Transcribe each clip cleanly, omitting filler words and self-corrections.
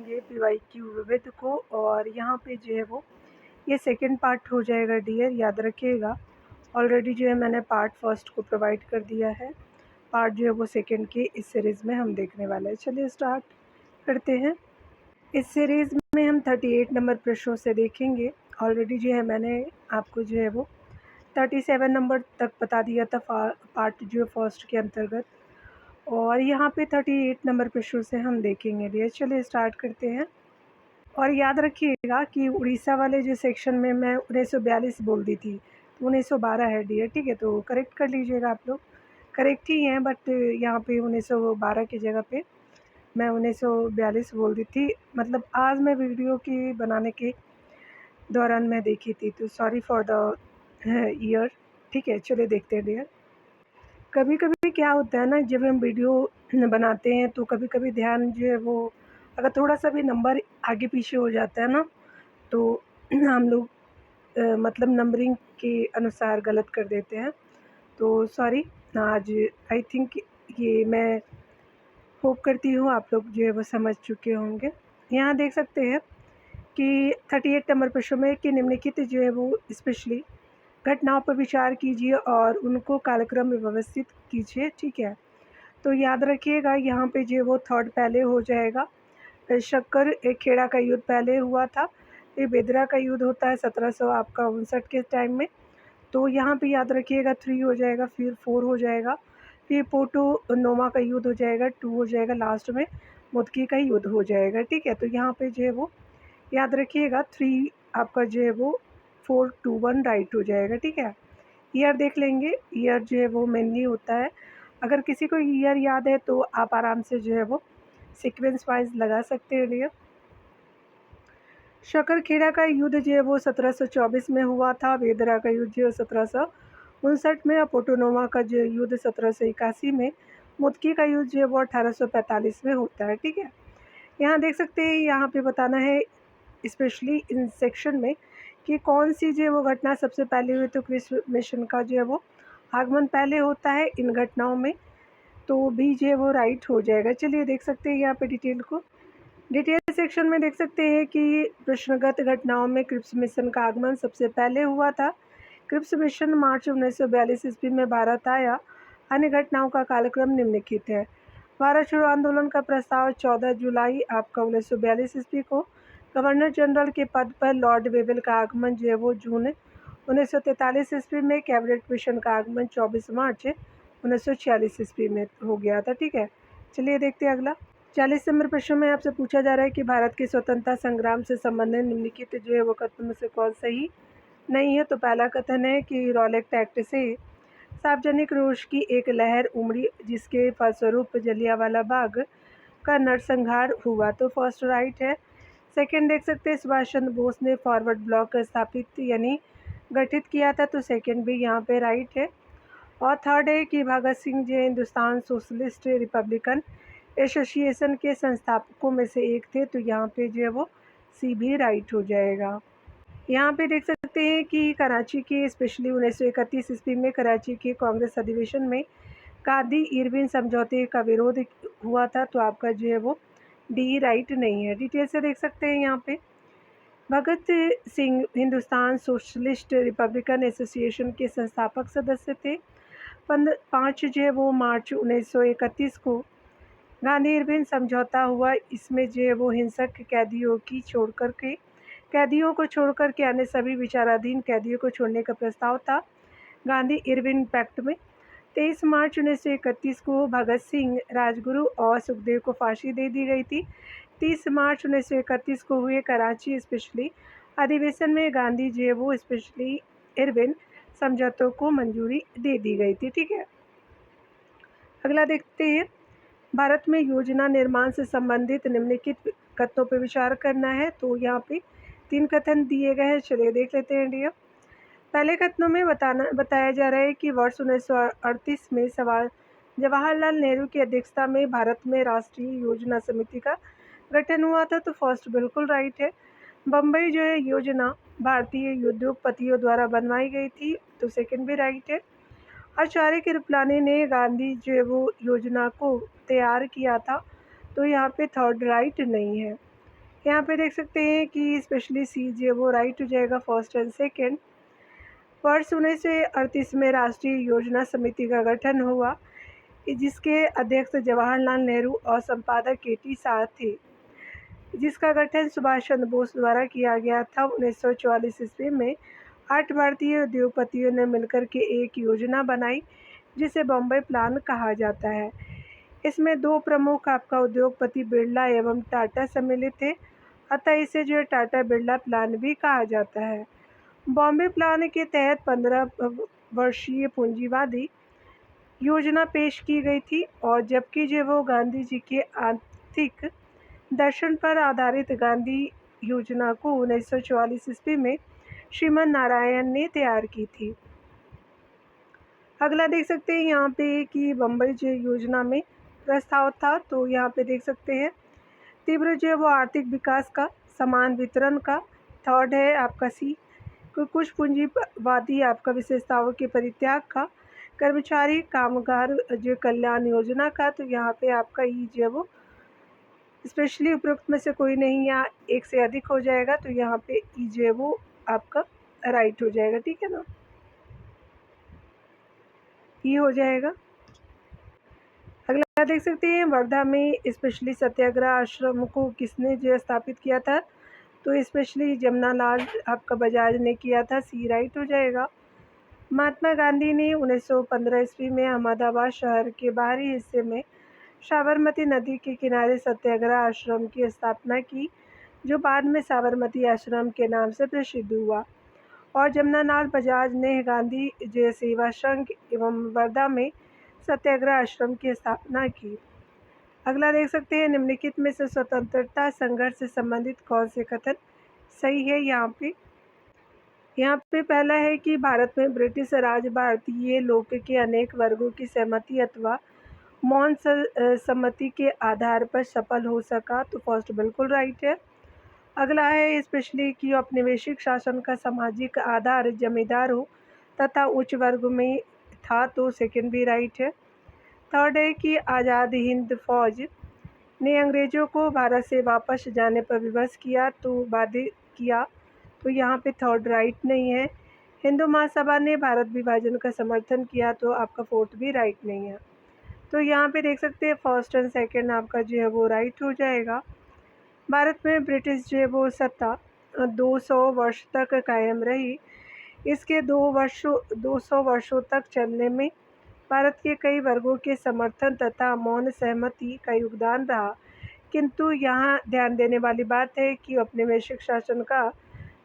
ये PYQ विविध को, और यहाँ पे जो है वो ये सेकंड पार्ट हो जाएगा डियर, याद रखिएगा। ऑलरेडी जो है मैंने पार्ट फर्स्ट को प्रोवाइड कर दिया है, पार्ट जो है वो सेकंड के इस सीरीज़ में हम देखने वाले हैं। चलिए स्टार्ट करते हैं। इस सीरीज़ में हम 38 नंबर प्रश्नों से देखेंगे। ऑलरेडी जो है मैंने आपको जो है वो 37 नंबर तक बता दिया था पार्ट जो फर्स्ट के अंतर्गत, और यहाँ पे 38 नंबर प्रश्नों से हम देखेंगे डियर। चलिए स्टार्ट करते हैं। और याद रखिएगा कि उड़ीसा वाले जो सेक्शन में मैं 1942 बोल दी थी, तो 1912 है डियर, ठीक है। तो करेक्ट कर लीजिएगा, आप लोग करेक्ट ही हैं, बट यहाँ पे 1912 की जगह पे मैं 1942 बोल दी थी। मतलब आज मैं वीडियो की बनाने के दौरान मैं देखी थी, तो सॉरी फॉर द ईयर, ठीक है। चलिए देखते हैं डियर। कभी कभी क्या होता है ना, जब हम वीडियो बनाते हैं तो कभी कभी ध्यान जो है वो अगर थोड़ा सा भी नंबर आगे पीछे हो जाता है ना, तो हम लोग मतलब नंबरिंग के अनुसार गलत कर देते हैं। तो सॉरी। आज आई थिंक ये मैं होप करती हूँ आप लोग जो है वो समझ चुके होंगे। यहाँ देख सकते हैं कि 38 नंबर प्रश्न में कि निम्नलिखित जो है वो स्पेशली घटनाओं पर विचार कीजिए और उनको कालक्रम में व्यवस्थित कीजिए, ठीक है। तो याद रखिएगा यहाँ पे जो वो थर्ड पहले हो जाएगा। शक्कर खेड़ा का युद्ध पहले हुआ था। ये बेदरा का युद्ध होता है 1700 आपका 59 के टाइम में। तो यहाँ पे याद रखिएगा 3 हो जाएगा, फिर 4 हो जाएगा, फिर पोटो नोमा का युद्ध हो जाएगा, 2 हो जाएगा, लास्ट में मुदकी का युद्ध हो जाएगा, ठीक है। तो यहाँ पे जो है वो याद रखिएगा 3 आपका जो है वो 4 2 1 राइट हो जाएगा, ठीक है। ईयर देख लेंगे। ईयर जो है वो मेनली होता है, अगर किसी को ईयर याद है तो आप आराम से जो है वो सीक्वेंस वाइज लगा सकते हैं डियर। शकरखेड़ा का युद्ध जो है वो 1724 में हुआ था। बेदरा का युद्ध जो है 1759 में, और पोटोनोमा का जो युद्ध 1781 में, मुदकी का युद्ध जो है वो 1845 में होता है, ठीक है। यहाँ देख सकते हैं, यहाँ पे बताना है स्पेशली इन सेक्शन में कि कौन सी जो है वो घटना सबसे पहले हुई। तो कृष्ण मिशन का जो है वो आगमन पहले होता है इन घटनाओं में, तो भी जो है वो राइट हो जाएगा। चलिए देख सकते हैं यहाँ पे डिटेल को। डिटेल सेक्शन में देख सकते हैं कि प्रश्नगत घटनाओं में क्रिप्स मिशन का आगमन सबसे पहले हुआ था। क्रिप्स मिशन मार्च 1942 ईस्वी में भारत आया। अन्य घटनाओं का कालक्रम निम्नलिखित है। भारत छोड़ो आंदोलन का प्रस्ताव 14 जुलाई आपका 1942 ईस्वी को। गवर्नर जनरल के पद पर लॉर्ड वेवेल का आगमन जो है वो जून 1943 ईस्वी में। कैबिनेट मिशन का आगमन 24 मार्च 1946 ईस्वी में हो गया था, ठीक है। चलिए देखते हैं अगला। 40 नंबर प्रश्न में आपसे पूछा जा रहा है कि भारत के स्वतंत्रता संग्राम से संबंधित निम्नलिखित जो है वो कथन में से कौन सही नहीं है। तो पहला कथन है कि रॉलेट एक्ट से सार्वजनिक रोष की एक लहर उमड़ी, जिसके फलस्वरूप जलियांवाला बाग का नरसंहार हुआ। तो फर्स्ट राइट है। सेकंड देख सकते हैं, सुभाष चंद्र बोस ने फॉरवर्ड ब्लॉक स्थापित यानी गठित किया था। तो सेकंड भी यहाँ पे राइट है। और थर्ड है कि भगत सिंह जो हिंदुस्तान सोशलिस्ट रिपब्लिकन एसोसिएशन के संस्थापकों में से एक थे। तो यहाँ पे जो है वो सी भी राइट हो जाएगा। यहाँ पे देख सकते हैं कि कराची के स्पेशली 1931 ईस्वी में कराची के कांग्रेस अधिवेशन में गांधी इरविन समझौते का विरोध हुआ था। तो आपका जो है वो डी राइट नहीं है। डिटेल से देख सकते हैं यहाँ पे। Bhagat Singh Hindustan Socialist Republican Association के संस्थापक सदस्य थे। 5 जो है वो मार्च 1931 को गांधी इरविन समझौता हुआ। इसमें जो है वो हिंसक कैदियों को छोड़कर के अन्य सभी विचाराधीन कैदियों को छोड़ने का प्रस्ताव था गांधी इरविन पैक्ट में। 23 मार्च 1931 को भगत सिंह, राजगुरु और सुखदेव को फांसी दे दी गई थी। 30 मार्च 1931 को हुए कराची स्पेशली अधिवेशन में गांधी जो है वो स्पेशली इरविन समझौतों को मंजूरी दे दी गई थी, ठीक है। अगला देखते हैं। भारत में योजना निर्माण से संबंधित निम्नलिखित कथनों पर विचार करना है। तो यहाँ पे 3 कथन दिए गए हैं। चलिए देख लेते हैं डियर। पहले कथनों में बताया जा रहा है कि वर्ष 1938 में जवाहरलाल नेहरू की अध्यक्षता में भारत में राष्ट्रीय योजना समिति का गठन हुआ था। तो फर्स्ट बिल्कुल राइट है। बम्बई जो है योजना भारतीय उद्योगपतियों द्वारा बनवाई गई थी। तो सेकंड भी राइट है। आचार्य कृपलानी ने गांधी जो है वो योजना को तैयार किया था। तो यहाँ पे थर्ड राइट नहीं है। यहाँ पे देख सकते हैं कि स्पेशली सी जो है वो राइट हो जाएगा फर्स्ट एंड सेकेंड। वर्ष 1938 में राष्ट्रीय योजना समिति का गठन हुआ, जिसके अध्यक्ष जवाहरलाल नेहरू और संपादक के.टी. शाह थे, जिसका गठन सुभाष चंद्र बोस द्वारा किया गया था। 1944 ईस्वी में 8 भारतीय उद्योगपतियों ने मिलकर के एक योजना बनाई, जिसे बॉम्बे प्लान कहा जाता है। इसमें 2 प्रमुख आपका उद्योगपति बिरला एवं टाटा सम्मिलित थे, अतः इसे जो है टाटा बिरला प्लान भी कहा जाता है। बॉम्बे प्लान के तहत 15 वर्षीय पूंजीवादी योजना पेश की गई थी, और जबकि जो वो गांधी जी के आर्थिक दर्शन पर आधारित गांधी योजना को 1944 ईस्वी में श्रीमन नारायण ने तैयार की थी। अगला देख सकते हैं यहाँ पे कि बम्बई जो योजना में प्रस्ताव था, तो यहाँ पे देख सकते हैं तीव्र जो है वो आर्थिक विकास का, समान वितरण का। थर्ड है आपका सी, कुछ पूंजीवादी आपका विशेषताओं के परित्याग का, कर्मचारी कामगार जो कल्याण योजना का। तो यहाँ पे आपका ई जो है वो स्पेशली उपरोक्त में से कोई नहीं या एक से अधिक हो जाएगा, तो यहाँ पे ई जो है वो आपका राइट हो जाएगा, ठीक है ना, ई हो जाएगा। अगला देख सकते हैं वर्धा में स्पेशली सत्याग्रह आश्रम को किसने जो स्थापित किया था, तो स्पेशली जमनालाल आपका बजाज ने किया था, सी राइट हो जाएगा। महात्मा गांधी ने 1915 ईस्वी में अहमदाबाद शहर के बाहरी हिस्से में साबरमती नदी के किनारे सत्याग्रह आश्रम की स्थापना की, जो बाद में साबरमती आश्रम के नाम से प्रसिद्ध हुआ। और जमनालाल बजाज ने गांधी जय सेवा संघ एवं वर्धा में सत्याग्रह आश्रम की स्थापना की। अगला देख सकते हैं निम्नलिखित में से स्वतंत्रता संघर्ष से संबंधित कौन से कथन सही है। यहाँ पे पहला है कि भारत में ब्रिटिश राज भारतीय लोक के अनेक वर्गों की सहमति अथवा मौन सम्मति के आधार पर सफल हो सका, तो फर्स्ट बिल्कुल राइट है। अगला है स्पेशली कि औपनिवेशिक शासन का सामाजिक आधार जमींदारों तथा उच्च वर्ग में था, तो सेकंड भी राइट है। थर्ड है कि आज़ाद हिंद फौज ने अंग्रेज़ों को भारत से वापस जाने पर विवश किया, तो बाध्य किया, तो यहाँ पे थर्ड राइट नहीं है। हिंदू महासभा ने भारत विभाजन का समर्थन किया, तो आपका फोर्थ भी राइट नहीं है। तो यहाँ पे देख सकते हैं फर्स्ट एंड सेकंड आपका जो है वो राइट हो जाएगा। भारत में ब्रिटिश जो है वो सत्ता 200 वर्ष तक कायम रही। इसके 200 वर्षों तक चलने में भारत के कई वर्गों के समर्थन तथा मौन सहमति का योगदान रहा, किंतु यहाँ ध्यान देने वाली बात है कि औपनिवेशिक शासन का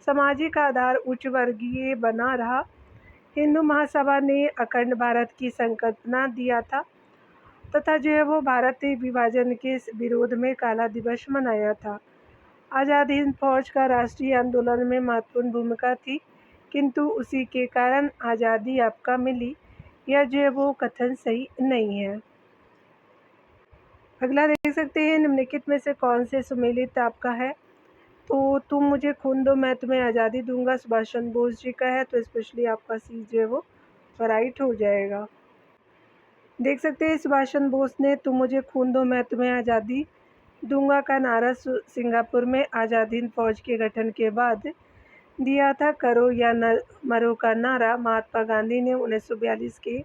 सामाजिक आधार उच्च वर्गीय बना रहा। हिंदू महासभा ने अखंड भारत की संकल्पना दिया था तथा जो है वो भारतीय विभाजन के विरोध में काला दिवस मनाया था। आज़ाद हिंद फौज का राष्ट्रीय आंदोलन में महत्वपूर्ण भूमिका थी, किंतु उसी के कारण आज़ादी आपका मिली, यह जो है वो कथन सही नहीं है। अगला देख सकते हैं निम्नलिखित में से कौन से सुमेलित आपका है, तो तुम मुझे खून दो मैं तुम्हें आज़ादी दूंगा सुभाष चंद्र बोस जी का है, तो स्पेशली आपका सी जो है वो राइट हो जाएगा। देख सकते हैं सुभाष चंद्र बोस ने तुम मुझे खून दो मैं तुम्हें आज़ादी दूंगा का नारा सिंगापुर में आज़ाद हिंद फौज के गठन के बाद दिया था। करो या न मरो का नारा महात्मा गांधी ने 1942 के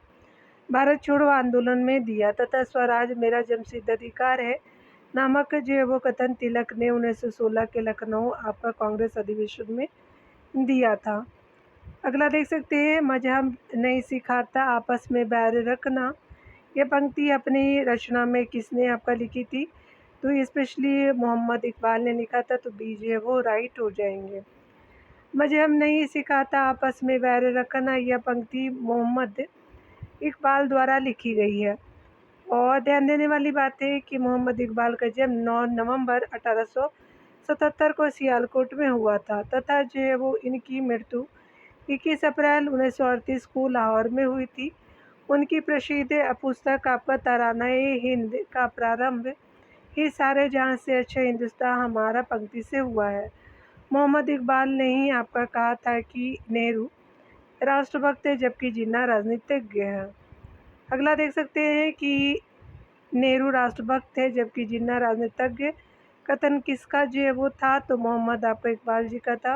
भारत छोड़ो आंदोलन में दिया तथा स्वराज मेरा जन्मसिद्ध अधिकार है नामक जो है वो कथन तिलक ने 1916 के लखनऊ आपका कांग्रेस अधिवेशन में दिया था। अगला देख सकते हैं मजहब नहीं सिखाता आपस में बैर रखना, यह पंक्ति अपनी रचना में किसने आपका लिखी थी, तो स्पेशली मोहम्मद इकबाल ने लिखा था, तो बी जो है वो राइट हो जाएंगे। मजहब नहीं सिखाता आपस में बैर रखना, यह पंक्ति मोहम्मद इकबाल द्वारा लिखी गई है। और ध्यान देने वाली बात है कि मोहम्मद इकबाल का जन्म 9 नवंबर 1877 को सियालकोट में हुआ था तथा जो है वो इनकी मृत्यु 21 अप्रैल 1938 को लाहौर में हुई थी। उनकी प्रसिद्ध पुस्तक आपका तराना-ए-हिंद का प्रारंभ ही सारे जहाँ से अच्छा हिंदुस्तान हमारा पंक्ति से हुआ है। मोहम्मद इकबाल ने ही आपका कहा था कि नेहरू राष्ट्रभक्त है जबकि जिन्ना राजनीतिज्ञ है। अगला देख सकते हैं कि नेहरू राष्ट्रभक्त है जबकि जिन्ना राजनीतिज्ञ कथन किसका जो है वो था, तो मोहम्मद आपका इकबाल जी का था।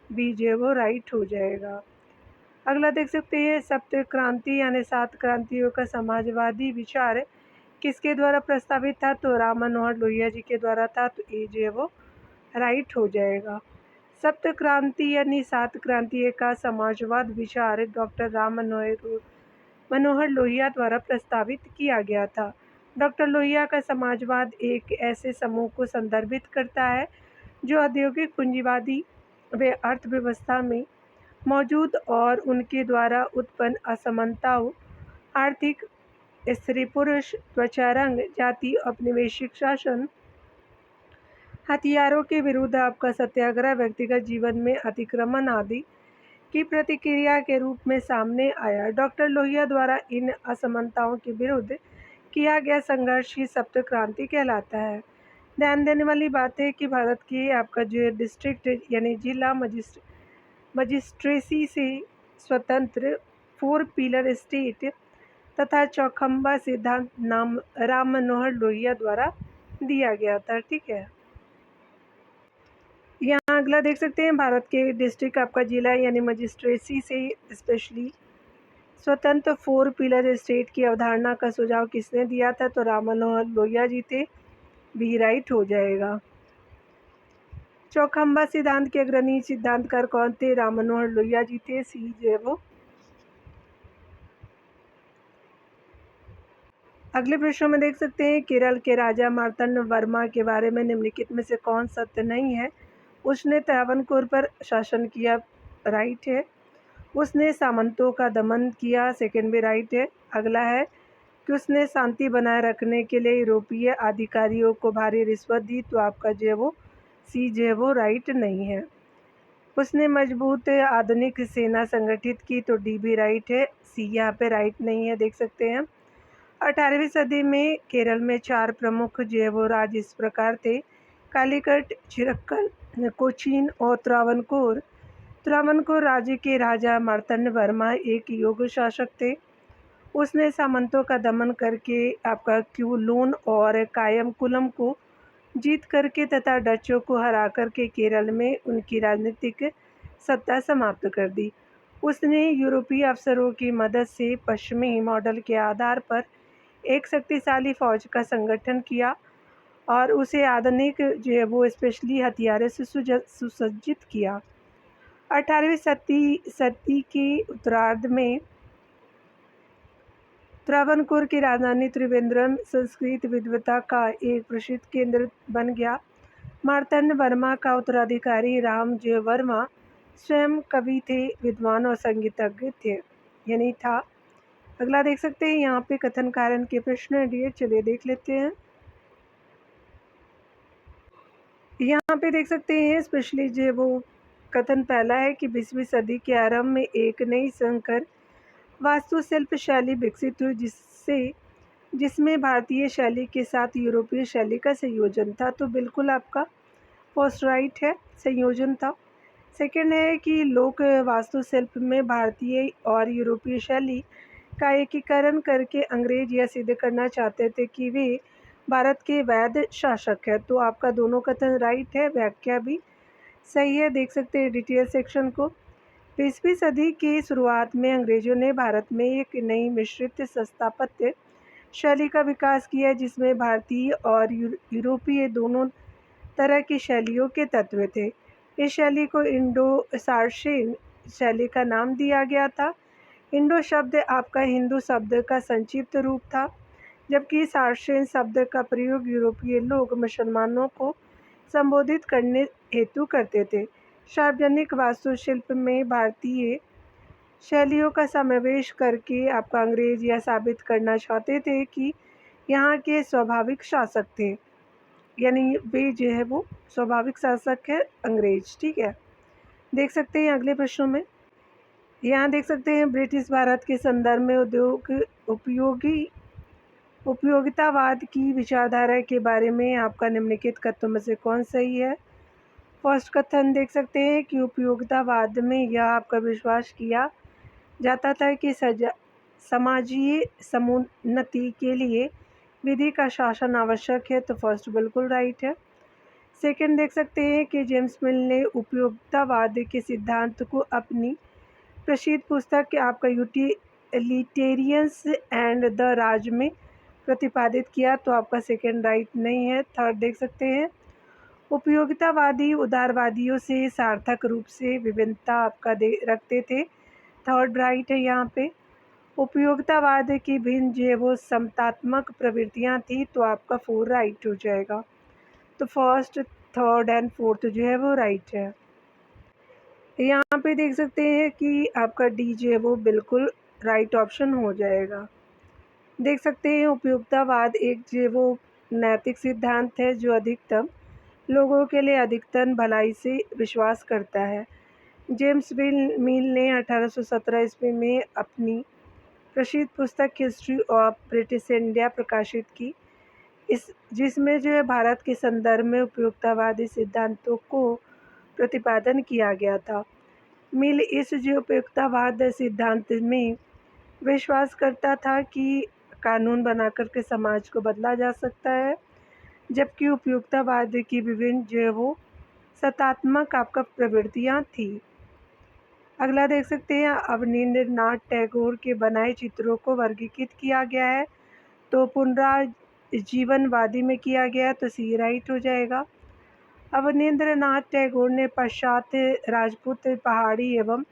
बी जो है वो राइट हो जाएगा। अगला देख सकते हैं, सप्त क्रांति यानी 7 क्रांतियों का समाजवादी विचार किसके द्वारा प्रस्तावित था, तो राम मनोहर लोहिया जी के द्वारा था, तो ए जो है वो राइट हो जाएगा। सप्त क्रांति यानी 7 क्रांतियों का समाजवाद विचार डॉक्टर राम मनोहर लोहिया द्वारा प्रस्तावित किया गया था। डॉक्टर लोहिया का समाजवाद एक ऐसे समूह को संदर्भित करता है जो औद्योगिक पूंजीवादी व अर्थव्यवस्था में मौजूद और उनके द्वारा उत्पन्न असमानताओं, आर्थिक, स्त्री पुरुष, त्वचा रंग, जाति, औपनिवेशिक शासन, हथियारों के विरुद्ध आपका सत्याग्रह, व्यक्तिगत जीवन में अतिक्रमण आदि की प्रतिक्रिया के रूप में सामने आया। डॉक्टर लोहिया द्वारा इन असमानताओं के विरुद्ध किया गया संघर्ष ही सप्त क्रांति कहलाता है। ध्यान देने वाली बात है कि भारत के आपका जो डिस्ट्रिक्ट यानी जिला मजिस्ट्रेसी से स्वतंत्र 4 पिलर स्टेट तथा चौखंबा सिद्धांत नाम राम मनोहर लोहिया द्वारा दिया गया था। ठीक है, यहाँ अगला देख सकते हैं, भारत के डिस्ट्रिक्ट आपका जिला यानी मजिस्ट्रेसी से स्पेशली स्वतंत्र 4 पिलर स्टेट की अवधारणा का सुझाव किसने दिया था, तो राम मनोहर लोहिया जी थे। बी राइट हो जाएगा। चौखंबा सिद्धांत के अग्रणी सिद्धांतकार कौन थे, राम मनोहर लोहिया जी थे। सी जो है वो। अगले प्रश्न में देख सकते हैं, केरल के राजा मार्तंड वर्मा के बारे में निम्नलिखित में से कौन सत्य नहीं है। उसने त्रावणकोर पर शासन किया, राइट है। उसने सामंतों का दमन किया, सेकेंड भी राइट है। अगला है कि उसने शांति बनाए रखने के लिए यूरोपीय अधिकारियों को भारी रिश्वत दी, तो आपका जो है वो सी जो है वो राइट नहीं है। उसने मजबूत आधुनिक सेना संगठित की, तो डी भी राइट है। सी यहाँ पे राइट नहीं है, देख सकते हैं। 18वीं सदी में केरल में 4 प्रमुख जो है वो राज्य इस प्रकार थे, कालीकट, चिरक्कल, कोचीन और त्रावणकोर। त्रावणकोर राज्य के राजा मार्तंड वर्मा एक योग्य शासक थे। उसने सामंतों का दमन करके आपका क्यूलोन और कायमकुलम को जीत करके तथा डचों को हरा करके केरल में उनकी राजनीतिक सत्ता समाप्त कर दी। उसने यूरोपीय अफसरों की मदद से पश्चिमी मॉडल के आधार पर एक शक्तिशाली फौज का संगठन किया और उसे आधुनिक जो है वो स्पेशली हथियारों से सुसज्जित किया। 18वीं सदी के उत्तरार्ध में त्रावणकोर की राजधानी त्रिवेंद्रम संस्कृत विद्वता का एक प्रसिद्ध केंद्र बन गया। मार्तंड वर्मा का उत्तराधिकारी राम जय वर्मा स्वयं कवि थे, विद्वान और संगीतज्ञ थे, यानी था। अगला देख सकते हैं, यहाँ पे कथन कारण के प्रश्न दिए, चलिए देख लेते हैं। यहाँ पे देख सकते हैं स्पेशली जो वो कथन पहला है कि 20वीं सदी के आरंभ में एक नई संकर वास्तुशिल्प शैली विकसित हुई जिसमें भारतीय शैली के साथ यूरोपीय शैली का संयोजन था, तो बिल्कुल आपका फर्स्ट राइट है, संयोजन था। सेकंड है कि लोक वास्तुशिल्प में भारतीय और यूरोपीय शैली का एकीकरण करके अंग्रेज यह सिद्ध करना चाहते थे कि वे भारत के वैध शासक है, तो आपका दोनों कथन राइट है, व्याख्या भी सही है। देख सकते हैं डिटेल सेक्शन को। 20वीं सदी की शुरुआत में अंग्रेजों ने भारत में एक नई मिश्रित स्थापत्य शैली का विकास किया जिसमें भारतीय और यूरोपीय दोनों तरह की शैलियों के तत्व थे। इस शैली को इंडो सार्शियन शैली का नाम दिया गया था। इंडो शब्द आपका हिंदू शब्द का संक्षिप्त रूप था, जबकि सार्शियन शब्द का प्रयोग यूरोपीय लोग मुसलमानों को संबोधित करने हेतु करते थे। सार्वजनिक वास्तुशिल्प में भारतीय शैलियों का समावेश करके आपका अंग्रेज यह साबित करना चाहते थे कि यहाँ के स्वाभाविक शासक थे, यानी वे जो है वो स्वाभाविक शासक है अंग्रेज। ठीक है, देख सकते हैं अगले प्रश्नों में। यहाँ देख सकते हैं ब्रिटिश भारत के संदर्भ में उपयोगितावाद की विचारधारा के बारे में आपका निम्नलिखित कथनों में से कौन सही है। फर्स्ट कथन देख सकते हैं कि उपयोगितावाद में यह आपका विश्वास किया जाता था कि समाजीय समुन्नति के लिए विधि का शासन आवश्यक है, तो फर्स्ट बिल्कुल राइट है। सेकंड देख सकते हैं कि जेम्स मिल ने उपयोगितावाद के सिद्धांत को अपनी प्रसिद्ध पुस्तक आपका यूटिलिटेरियंस एंड द राज में प्रतिपादित किया, तो आपका सेकंड राइट नहीं है। थर्ड देख सकते हैं, उपयोगितावादी उदारवादियों से सार्थक रूप से विभिन्नता आपका दे रखते थे। थर्ड राइट है यहाँ पे। उपयोगितावाद की भिन्न जो है वो समतात्मक प्रवृत्तियाँ थी, तो आपका फोर राइट हो जाएगा। तो फर्स्ट, थर्ड एंड फोर्थ जो है वो राइट है। यहाँ पे देख सकते हैं कि आपका डी जो है वो बिल्कुल राइट ऑप्शन हो जाएगा। देख सकते हैं उपयोगितावाद एक जो है वो नैतिक सिद्धांत है जो अधिकतम लोगों के लिए अधिकतम भलाई से विश्वास करता है। जेम्स मील ने 1817 ईस्वी में अपनी प्रसिद्ध पुस्तक हिस्ट्री ऑफ ब्रिटिश इंडिया प्रकाशित की, इस जिसमें जो है भारत के संदर्भ में उपयोगितावादी सिद्धांतों को प्रतिपादन किया गया था। मिल इस जो उपयोगितावाद सिद्धांत में विश्वास करता था कि कानून बनाकर के समाज को बदला जा सकता है, जबकि उपयोगितावाद की विभिन्न जो है वो सत्तात्मक आपका प्रवृत्तियाँ थी। अगला देख सकते हैं, अवनींद्रनाथ टैगोर के बनाए चित्रों को वर्गीकृत किया गया है, तो पुनराजीवनवादी में किया गया है, तो सी राइट हो जाएगा। अवनींद्रनाथ टैगोर ने पाश्चात्य राजपूत पहाड़ी एवं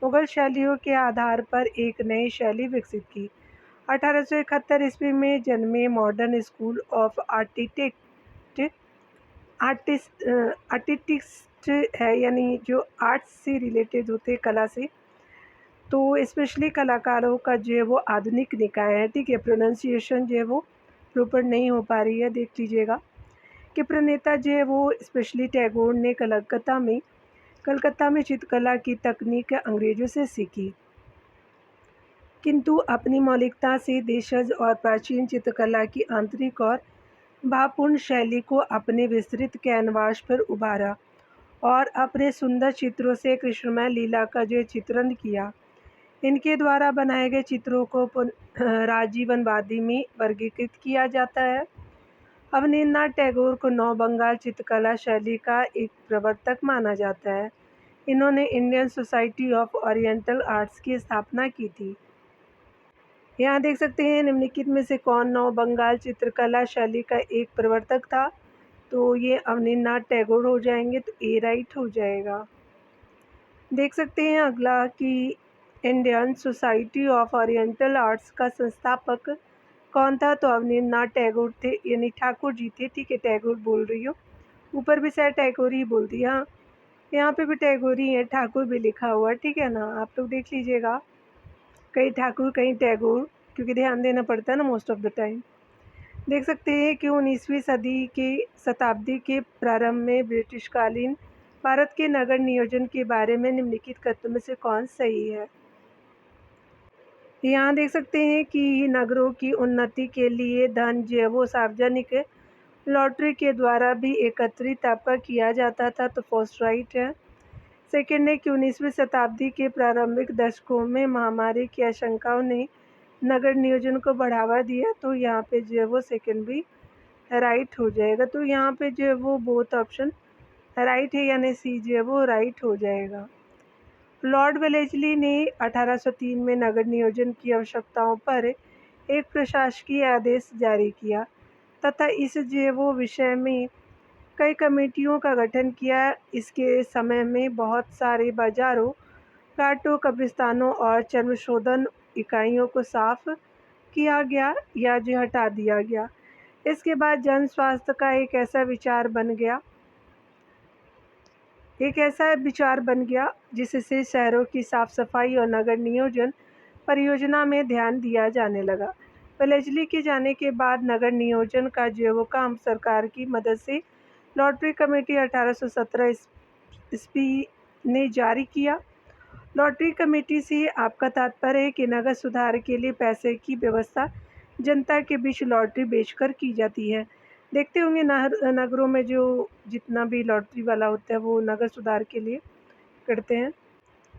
मुगल शैलियों के आधार पर एक नई शैली विकसित की। 1871 ईस्वी में जन्मे मॉडर्न स्कूल ऑफ आर्टिस्ट है, यानी जो आर्ट्स से रिलेटेड होते हैं, कला से, तो स्पेशली कलाकारों का जो है वो आधुनिक निकाय है। ठीक है, प्रोनाउंसिएशन जो है वो प्रॉपर नहीं हो पा रही है, देख लीजिएगा। कि प्रणेता जो है वो स्पेशली टैगोर ने कलकत्ता में चित्रकला की तकनीक अंग्रेजों से सीखी, किंतु अपनी मौलिकता से देशज और प्राचीन चित्रकला की आंतरिक और भावपूर्ण शैली को अपने विस्तृत कैनवास पर उभारा और अपने सुंदर चित्रों से कृष्णमय लीला का जो चित्रण किया। इनके द्वारा बनाए गए चित्रों को राजीवनवादी में वर्गीकृत किया जाता है। अवनींद्रनाथ टैगोर को नव बंगाल चित्रकला शैली का एक प्रवर्तक माना जाता है। इन्होंने Indian society of oriental arts की स्थापना की थी। यहाँ देख सकते हैं निम्नलिखित में से कौन नव बंगाल चित्रकला शैली का एक प्रवर्तक था, तो ये अवनींद्रनाथ टैगोर हो जाएंगे, तो ए राइट हो जाएगा। देख सकते हैं अगला कि Indian society of oriental arts का संस्थापक कौन था, तो अवनींद्रनाथ टैगोर थे, यानी ठाकुर जी थे। ठीक है, टैगोर बोल रही हो, ऊपर भी शायद टैगोर ही बोल दिया, यहाँ पे भी टैगोर ही है, ठाकुर भी लिखा हुआ है। ठीक है ना, आप लोग देख लीजिएगा, कहीं ठाकुर कहीं टैगोर, क्योंकि ध्यान देना पड़ता है ना मोस्ट ऑफ द टाइम। देख सकते हैं कि 19वीं सदी के शताब्दी के प्रारंभ में ब्रिटिशकालीन भारत के नगर नियोजन के बारे में निम्नलिखित कथनों में से कौन सही है। यहाँ देख सकते हैं कि नगरों की उन्नति के लिए धन जो है वो सार्वजनिक लॉटरी के द्वारा भी एकत्रित आपका किया जाता था, तो फर्स्ट राइट है। सेकेंड है कि 19वीं शताब्दी के प्रारंभिक दशकों में महामारी की आशंकाओं ने नगर नियोजन को बढ़ावा दिया, तो यहाँ पे जो है वो सेकेंड भी राइट हो जाएगा। तो यहाँ पे जो है वो बोथ ऑप्शन राइट है, यानी सी जो है वो राइट हो जाएगा। लॉर्ड वेलेस्ली ने 1803 में नगर नियोजन की आवश्यकताओं पर एक प्रशासकीय आदेश जारी किया तथा इस जो है वो विषय में कई कमेटियों का गठन किया। इसके समय में बहुत सारे बाज़ारों, घाटों, कब्रिस्तानों और चर्मशोधन इकाइयों को साफ किया गया या जो हटा दिया गया। इसके बाद जन स्वास्थ्य का एक ऐसा विचार बन गया जिससे शहरों की साफ सफाई और नगर नियोजन परियोजना में ध्यान दिया जाने लगा। वेलेस्ली के जाने के बाद नगर नियोजन का जो वो काम सरकार की मदद से लॉटरी कमेटी 1817 ईस्वी ने जारी किया। लॉटरी कमेटी से आपका तात्पर्य है कि नगर सुधार के लिए पैसे की व्यवस्था जनता के बीच लॉटरी बेचकर की जाती है। देखते होंगे नगरों में जो जितना भी लॉटरी वाला होता है वो नगर सुधार के लिए करते हैं।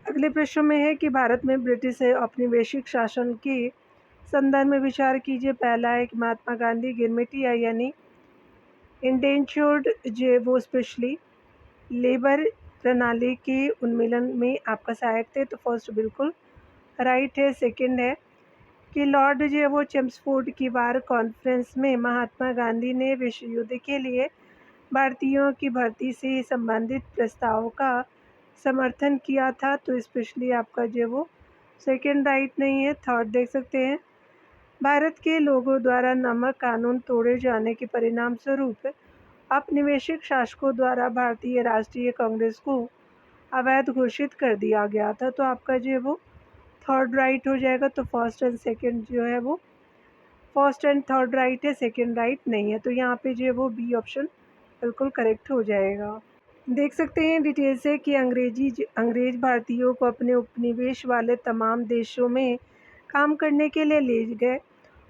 अगले प्रश्न में है कि भारत में ब्रिटिश औपनिवेशिक शासन के संदर्भ में विचार कीजिए। पहला है कि महात्मा गांधी गिरमिटिया यानी इंडेंचर्ड जो है वो स्पेशली लेबर प्रणाली के उन्मूलन में आपका सहायक थे, तो फर्स्ट बिल्कुल राइट है। सेकंड है कि लॉर्ड जो है वो चेम्सफोर्ड की वार कॉन्फ्रेंस में महात्मा गांधी ने विश्व युद्ध के लिए भारतीयों की भर्ती से संबंधित प्रस्ताव का समर्थन किया था, तो स्पेशली आपका जो है वो सेकंड राइट नहीं है। थर्ड देख सकते हैं, भारत के लोगों द्वारा नमक कानून तोड़े जाने के परिणाम स्वरूप औपनिवेशिक शासकों द्वारा भारतीय राष्ट्रीय कांग्रेस को अवैध घोषित कर दिया गया था, तो आपका जो है वो थर्ड राइट हो जाएगा। तो फर्स्ट एंड सेकंड जो है वो फर्स्ट एंड थर्ड राइट है, सेकंड राइट नहीं है, तो यहाँ पे जो है वो बी ऑप्शन बिल्कुल करेक्ट हो जाएगा। देख सकते हैं डिटेल से कि अंग्रेज भारतीयों को अपने उपनिवेश वाले तमाम देशों में काम करने के लिए ले गए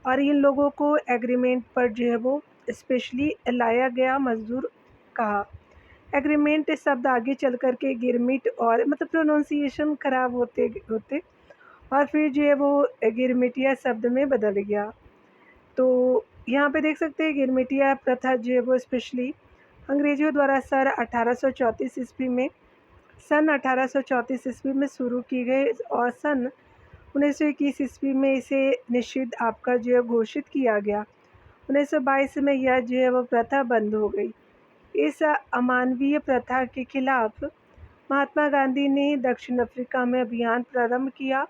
और इन लोगों को एग्रीमेंट पर जो है वो स्पेशली लाया गया मजदूर कहा। एग्रीमेंट शब्द आगे चल कर के गिरमिट और मतलब प्रोनाउंसिएशन ख़राब होते होते और फिर जो है वो गिरमिटिया शब्द में बदल गया। तो यहाँ पे देख सकते हैं गिरमिटिया प्रथा जो है वो स्पेशली अंग्रेज़ों द्वारा सन 1834 ईस्वी में शुरू की गई और सन 1921 ईस्वी में इसे निषिद्ध आपका जो है घोषित किया गया। 1922 में यह जो है वो प्रथा बंद हो गई। इस अमानवीय प्रथा के खिलाफ महात्मा गांधी ने दक्षिण अफ्रीका में अभियान प्रारंभ किया।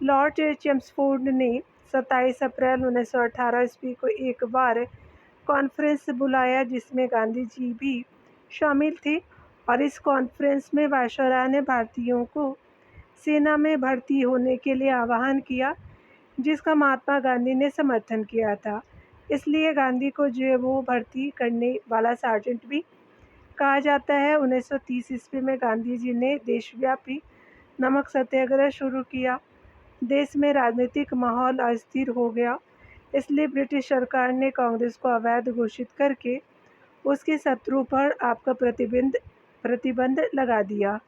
लॉर्ड चेम्सफोर्ड ने 27 अप्रैल 1918 ईस्वी को एक बार कॉन्फ्रेंस बुलाया जिसमें गांधी जी भी शामिल थे और इस कॉन्फ्रेंस में वायसराय ने भारतीयों को सेना में भर्ती होने के लिए आह्वान किया, जिसका महात्मा गांधी ने समर्थन किया था। इसलिए गांधी को जो है वो भर्ती करने वाला सार्जेंट भी कहा जाता है। 1930 ईस्वी में गांधी जी ने देशव्यापी नमक सत्याग्रह शुरू किया। देश में राजनीतिक माहौल अस्थिर हो गया, इसलिए ब्रिटिश सरकार ने कांग्रेस को अवैध घोषित करके उसके शत्रु पर आपका प्रतिबंध लगा दिया।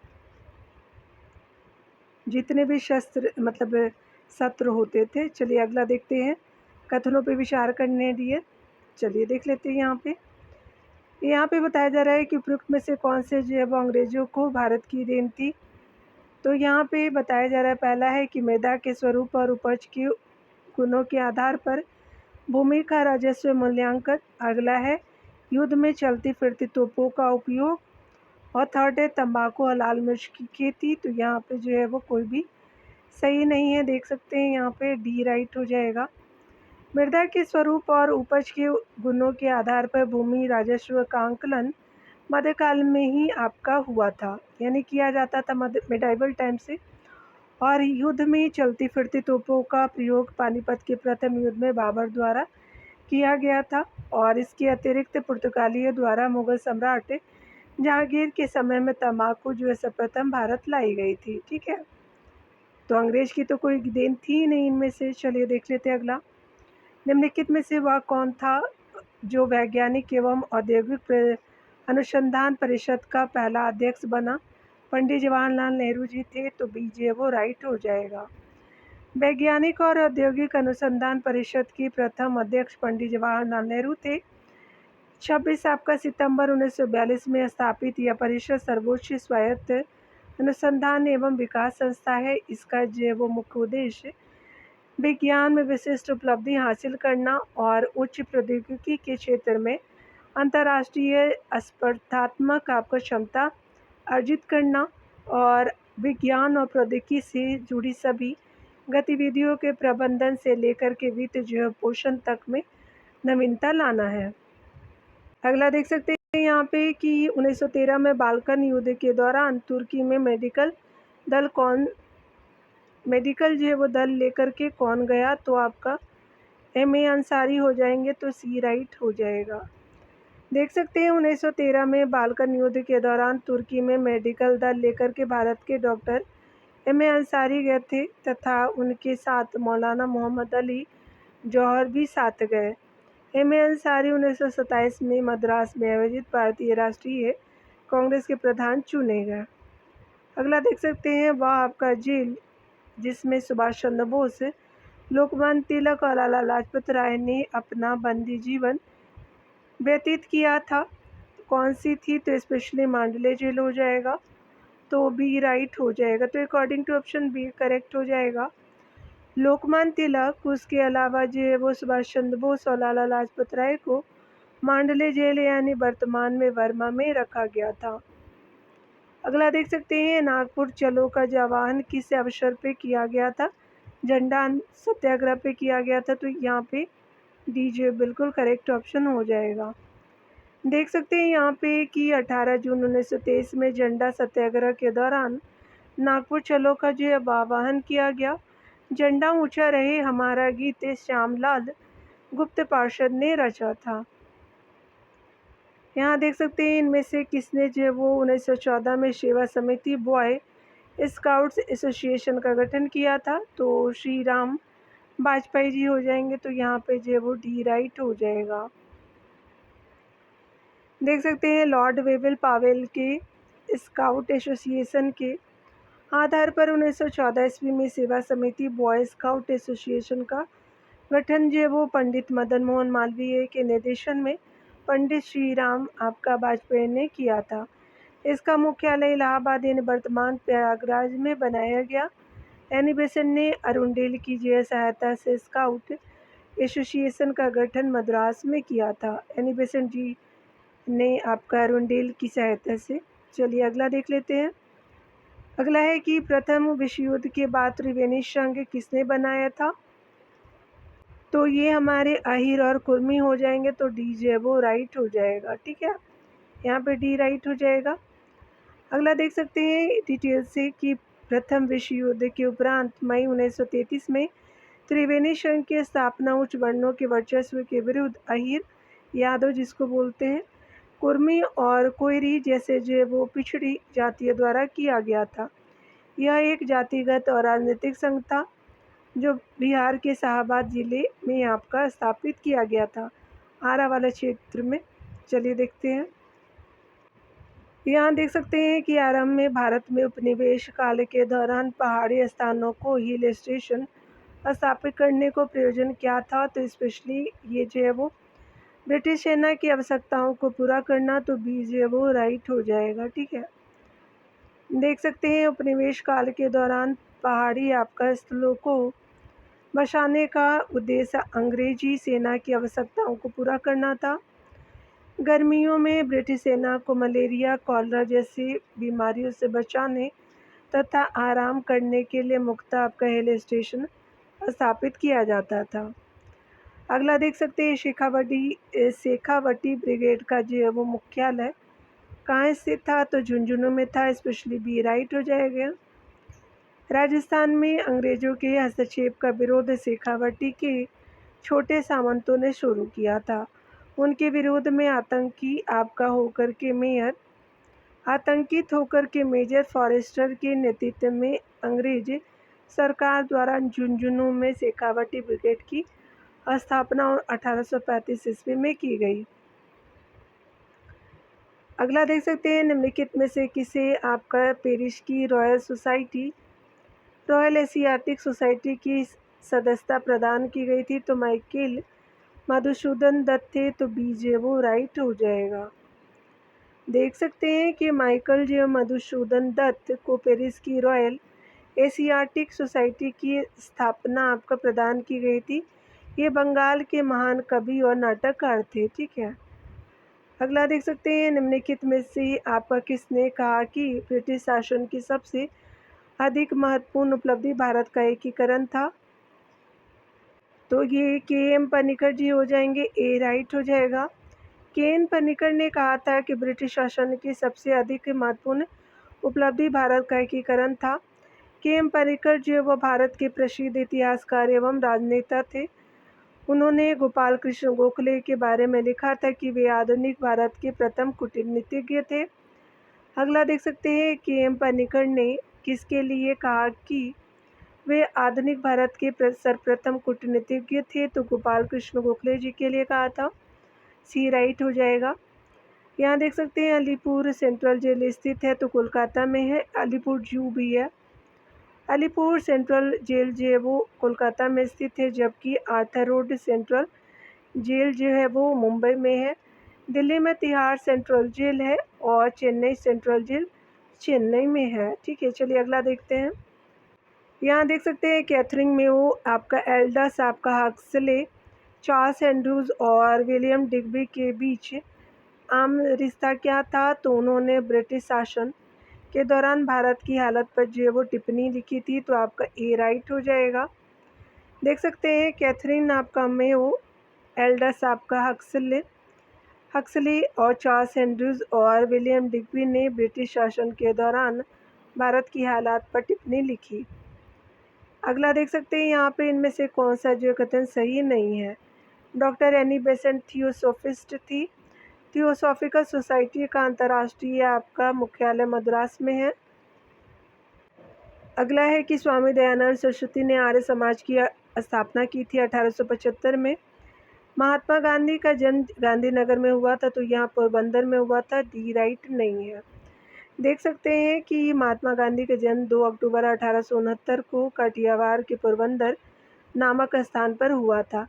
जितने भी शस्त्र मतलब सत्र होते थे। चलिए अगला देखते हैं, कथनों पे विचार करने लिए। चलिए देख लेते हैं। यहाँ पे बताया जा रहा है कि उपयुक्त में से कौन से जो है वो अंग्रेज़ों को भारत की देन थी। तो यहाँ पे बताया जा रहा है, पहला है कि मृदा के स्वरूप और उपज के गुणों के आधार पर भूमि का राजस्व मूल्यांकन। अगला है युद्ध में चलती फिरती तोपों का उपयोग और थर्ड है तंबाकू और लाल मिर्च की खेती। तो यहाँ पे जो है वो कोई भी सही नहीं है, देख सकते हैं यहाँ पे डी राइट हो जाएगा। मृदा के स्वरूप और उपज के गुणों के आधार पर भूमि राजस्व का आंकलन मध्यकाल में ही आपका हुआ था, यानी किया जाता था मिडाइवल टाइम से। और युद्ध में चलती फिरती तोपों का प्रयोग पानीपत के प्रथम युद्ध में बाबर द्वारा किया गया था और इसके अतिरिक्त पुर्तगालियों द्वारा मुगल सम्राट जहांगीर के समय में तंबाकू जो है सर्वप्रथम भारत लाई गई थी। ठीक है, तो अंग्रेज की तो कोई देन थी नहीं इनमें से। चलिए देख लेते हैं अगला। निम्नलिखित में से वह कौन था जो वैज्ञानिक एवं औद्योगिक अनुसंधान परिषद का पहला अध्यक्ष बना? पंडित जवाहरलाल नेहरू जी थे, तो बी जो है वो राइट हो जाएगा। वैज्ञानिक और औद्योगिक अनुसंधान परिषद के प्रथम अध्यक्ष पंडित जवाहरलाल नेहरू थे। 26 आपका सितंबर 1942 में स्थापित यह परिषद सर्वोच्च स्वायत्त अनुसंधान एवं विकास संस्था है। इसका जो है वो मुख्य उद्देश्य विज्ञान में विशिष्ट उपलब्धि हासिल करना और उच्च प्रौद्योगिकी के क्षेत्र में अंतर्राष्ट्रीय स्पर्धात्मक आपका क्षमता अर्जित करना और विज्ञान और प्रौद्योगिकी से जुड़ी सभी गतिविधियों के प्रबंधन से लेकर के वित्त जो है पोषण तक में नवीनता लाना है। अगला देख सकते हैं यहाँ पे कि 1913 में बाल्कन युद्ध के दौरान तुर्की में मेडिकल जो है वो दल लेकर के कौन गया? तो आपका M.A. अंसारी हो जाएंगे, तो सी राइट हो जाएगा। देख सकते हैं 1913 में बाल्कन युद्ध के दौरान तुर्की में मेडिकल दल लेकर के भारत के डॉक्टर M.A. अंसारी गए थे तथा उनके साथ मौलाना मोहम्मद अली जौहर भी साथ गए। M.A. अंसारी 1927 में मद्रास में आयोजित भारतीय राष्ट्रीय कांग्रेस के प्रधान चुने गए। अगला देख सकते हैं, वह आपका जेल जिसमें सुभाष चंद्र बोस, लोकमान्य तिलक और लाला लाजपत राय ने अपना बंदी जीवन व्यतीत किया था। कौन सी थी? तो स्पेशली मांडले जेल हो जाएगा, तो बी राइट हो जाएगा। तो according to option B correct हो जाएगा। लोकमान्य तिलक, उसके अलावा जो है वो सुभाष चंद्र बोस और लाला लाजपत राय को मांडले जेल यानी वर्तमान में वर्मा में रखा गया था। अगला देख सकते हैं, नागपुर चलो का जो आह्वान किस अवसर पे किया गया था? झंडा सत्याग्रह पे किया गया था। तो यहाँ पे डी जो बिल्कुल करेक्ट ऑप्शन हो जाएगा। देख सकते हैं यहाँ पे कि 18 जून 1923 में झंडा सत्याग्रह के दौरान नागपुर चलो का जो आह्वान किया गया। झंडा ऊंचा रहे हमारा गीत श्यामलाल गुप्त पार्षद ने रचा था। यहाँ देख सकते हैं इनमें से किसने जो वो 1914 में सेवा समिति बॉय स्काउट्स एसोसिएशन का गठन किया था? तो श्री राम वाजपेयी जी हो जाएंगे। तो यहाँ पे जो वो डी राइट हो जाएगा। देख सकते हैं लॉर्ड वेवल पावेल के स्काउट एसोसिएशन के आधार पर 1914 ईस्वी में सेवा समिति बॉय स्काउट एसोसिएशन का गठन जो वो पंडित मदन मोहन मालवीय के निर्देशन में पंडित श्री राम आपका वाजपेयी ने किया था। इसका मुख्यालय इलाहाबाद यानी वर्तमान प्रयागराज में बनाया गया। एनी बेसेंट ने अरुणडेल की जो सहायता से स्काउट एसोसिएशन का गठन मद्रास में किया था। एनी बेसेंट जी ने आपका अरुणडेल की सहायता से। चलिए अगला देख लेते हैं। अगला है कि प्रथम विश्व युद्ध के बाद त्रिवेणी संघ किसने बनाया था? तो ये हमारे अहिर और कुर्मी हो जाएंगे। तो डी जो है वो राइट हो जाएगा। ठीक है, यहाँ पे डी राइट हो जाएगा। अगला देख सकते हैं डिटेल से कि प्रथम विश्व युद्ध के उपरांत मई 1933 में त्रिवेणी संघ की स्थापना उच्च वर्णों के वर्चस्व के विरुद्ध अहिर यादव जिसको बोलते हैं, कुर्मी और कोयरी जैसे जो वो पिछड़ी जातियों द्वारा किया गया था। यह एक जातिगत और राजनीतिक संघ था जो बिहार के शाहाबाद जिले में आपका स्थापित किया गया था, आरा वाला क्षेत्र में। चलिए देखते हैं। यहाँ देख सकते हैं कि आरंभ में भारत में उपनिवेश काल के दौरान पहाड़ी स्थानों को हिल स्टेशन स्थापित करने को प्रयोजन क्या था? तो स्पेशली ये जो है वो ब्रिटिश सेना की आवश्यकताओं को पूरा करना। तो बी जो है वो राइट हो जाएगा। ठीक है, देख सकते हैं उपनिवेश काल के दौरान पहाड़ी आपका स्थलों को बसाने का उद्देश्य अंग्रेजी सेना की आवश्यकताओं को पूरा करना था। गर्मियों में ब्रिटिश सेना को मलेरिया कॉलरा जैसी बीमारियों से बचाने तथा आराम करने के लिए मुक्त आपका हिल स्टेशन स्थापित किया जाता था। अगला देख सकते हैं शेखावटी ब्रिगेड का जो है वो मुख्यालय कहाँ स्थित था? तो झुंझुनू में था। स्पेशली बी राइट हो जाएगा। राजस्थान में अंग्रेजों के हस्तक्षेप का विरोध शेखावटी के छोटे सामंतों ने शुरू किया था। उनके विरोध में आतंकित होकर के मेजर फॉरेस्टर के नेतृत्व में अंग्रेज सरकार द्वारा झुंझुनू में शेखावटी ब्रिगेड की स्थापना 1835 ईस्वी में की गई। अगला देख सकते हैं निम्नलिखित में से किसे आपका पेरिस की रॉयल एशियाटिक सोसाइटी की सदस्यता प्रदान की गई थी? तो माइकल मधुसूदन दत्त थे। तो बी जे वो राइट हो जाएगा। देख सकते हैं कि माइकल जे मधुसूदन दत्त को पेरिस की रॉयल एशियाटिक सोसाइटी की स्थापना आपका प्रदान की गई थी। ये बंगाल के महान कवि और नाटककार थे। ठीक है, अगला देख सकते हैं निम्नलिखित में से आपका किसने कहा कि ब्रिटिश शासन की सबसे अधिक महत्वपूर्ण उपलब्धि भारत का एकीकरण था? तो ये के एम पनिकर जी हो जाएंगे। ए राइट हो जाएगा। के एन पनिकर ने कहा था कि ब्रिटिश शासन की सबसे अधिक महत्वपूर्ण उपलब्धि भारत का एकीकरण था। के एम पनिकर जो वो भारत के प्रसिद्ध इतिहासकार एवं राजनेता थे। उन्होंने गोपाल कृष्ण गोखले के बारे में लिखा था कि वे आधुनिक भारत के प्रथम कूटनीतिज्ञ थे। अगला देख सकते हैं के एम पनिकर ने किसके लिए कहा कि वे आधुनिक भारत के सर्वप्रथम कूटनीतिज्ञ थे? तो गोपाल कृष्ण गोखले जी के लिए कहा था। सी राइट हो जाएगा। यहाँ देख सकते हैं अलीपुर सेंट्रल जेल स्थित है, तो कोलकाता में है। अलीपुर जू भी है। अलीपुर सेंट्रल जेल जो है वो कोलकाता में स्थित है, जबकि आर्थर रोड सेंट्रल जेल जो है वो मुंबई में है। दिल्ली में तिहाड़ सेंट्रल जेल है और चेन्नई सेंट्रल जेल चेन्नई में है। ठीक है, चलिए अगला देखते हैं। यहाँ देख सकते हैं कैथरीन मेयो, आपका एल्डस, आपका हक्सले, चार्ल्स एंड्रूज और विलियम डिग्बी के बीच आम रिश्ता क्या था? तो उन्होंने ब्रिटिश शासन के दौरान भारत की हालत पर जो है वो टिप्पणी लिखी थी, तो आपका ए राइट हो जाएगा। देख सकते हैं कैथरीन आपका मेयो, एल्डस आपका हक्सली और चार्ल्स एंड्रूज और विलियम डिग्बी ने ब्रिटिश शासन के दौरान भारत की हालात पर टिप्पणी लिखी। अगला देख सकते हैं यहाँ पे इनमें से कौन सा जो कथन सही नहीं है। डॉक्टर एनी बेसेंट थियोसोफिस्ट थी। थियोसॉफिकल सोसाइटी का अंतर्राष्ट्रीय आपका मुख्यालय मद्रास में है। अगला है कि स्वामी दयानंद सरस्वती ने आर्य समाज की स्थापना की थी 1875 में। महात्मा गांधी का जन्म गांधीनगर में हुआ था, तो यहाँ पोरबंदर में हुआ था। डी राइट नहीं है। देख सकते हैं कि महात्मा गांधी का जन्म 2 अक्टूबर 1869 को काठियावाड़ के पोरबंदर नामक स्थान पर हुआ था।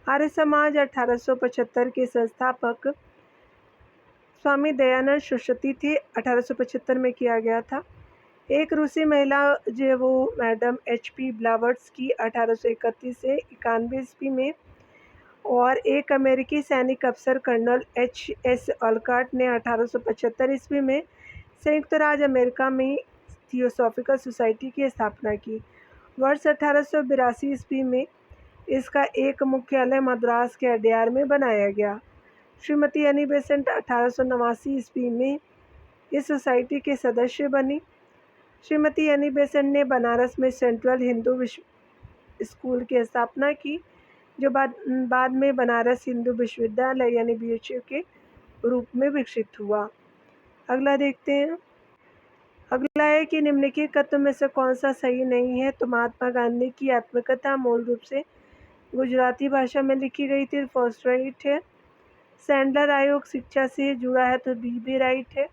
आर्य समाज 1875 के संस्थापक स्वामी दयानंद सरस्वती थे। 1875 में किया गया था। एक रूसी महिला जो है वो मैडम HP ब्लावर्ट्स्की 1831 से 91 ईस्वी में, और एक अमेरिकी सैनिक अफसर कर्नल HS ऑलकॉट ने 1875 ईस्वी में संयुक्त राज्य अमेरिका में थियोसॉफिकल सोसाइटी की स्थापना की। वर्ष 1882 ईस्वी में इसका एक मुख्यालय मद्रास के अड्यार में बनाया गया। श्रीमती एनी बेसेंट 1889 ईस्वी में इस सोसाइटी के सदस्य बनी। श्रीमती एनी बेसेंट ने बनारस में सेंट्रल हिंदू स्कूल की स्थापना की, जो बाद में बनारस हिंदू विश्वविद्यालय यानी BHU के रूप में विकसित हुआ। अगला देखते हैं। अगला है कि निम्नलिखित कथनों में से कौन सा सही नहीं है? तो महात्मा गांधी की आत्मकथा मूल रूप से गुजराती भाषा में लिखी गई थी, फर्स्ट राइट है। सैंडलर आयोग शिक्षा से जुड़ा है, तो बी भी राइट है।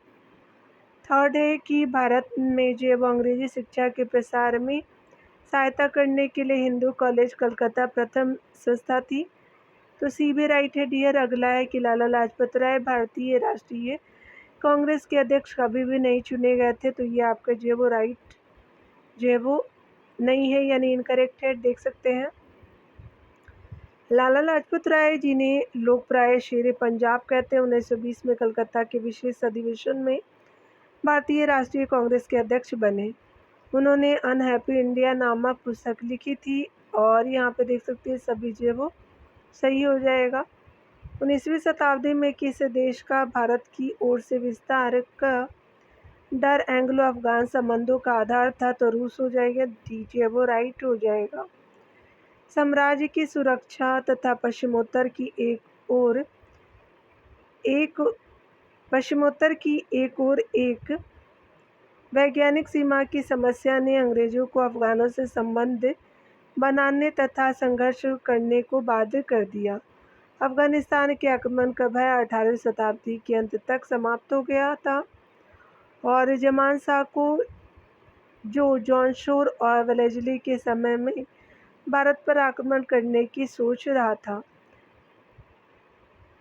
थर्ड है कि भारत में जो अंग्रेजी शिक्षा के प्रसार में सहायता करने के लिए हिंदू कॉलेज कलकत्ता प्रथम संस्था थी, तो सी भी राइट है डियर। अगला है कि लाला लाजपत राय भारतीय राष्ट्रीय कांग्रेस के अध्यक्ष कभी भी नहीं चुने गए थे, तो ये आपका जो है वो राइट जो है वो नहीं है, यानी इनकरेक्ट है। देख सकते हैं लाला लाजपत राय जिन्हें लोग प्राय शेर पंजाब कहते हैं, 1920 में कलकत्ता के विशेष अधिवेशन में भारतीय राष्ट्रीय कांग्रेस के अध्यक्ष बने। उन्होंने अनहैप्पी इंडिया नामक पुस्तक लिखी थी, और यहाँ पे देख सकते हैं सभी जो है वो सही हो जाएगा। 19वीं शताब्दी में किस देश का भारत की ओर से विस्तार का डर एंग्लो अफगान संबंधों का आधार था? तो रूस हो जाएगा। डी जो है वो राइट हो जाएगा। साम्राज्य की सुरक्षा तथा पश्चिमोत्तर की एक और एक वैज्ञानिक सीमा की समस्या ने अंग्रेजों को अफगानों से संबंध बनाने तथा संघर्ष करने को बाध्य कर दिया। अफगानिस्तान के आक्रमण का भय 18वीं शताब्दी के अंत तक समाप्त हो गया था, और जमान शाह को जो जॉन शोर और वेलेस्ली के समय में भारत पर आक्रमण करने की सोच रहा था,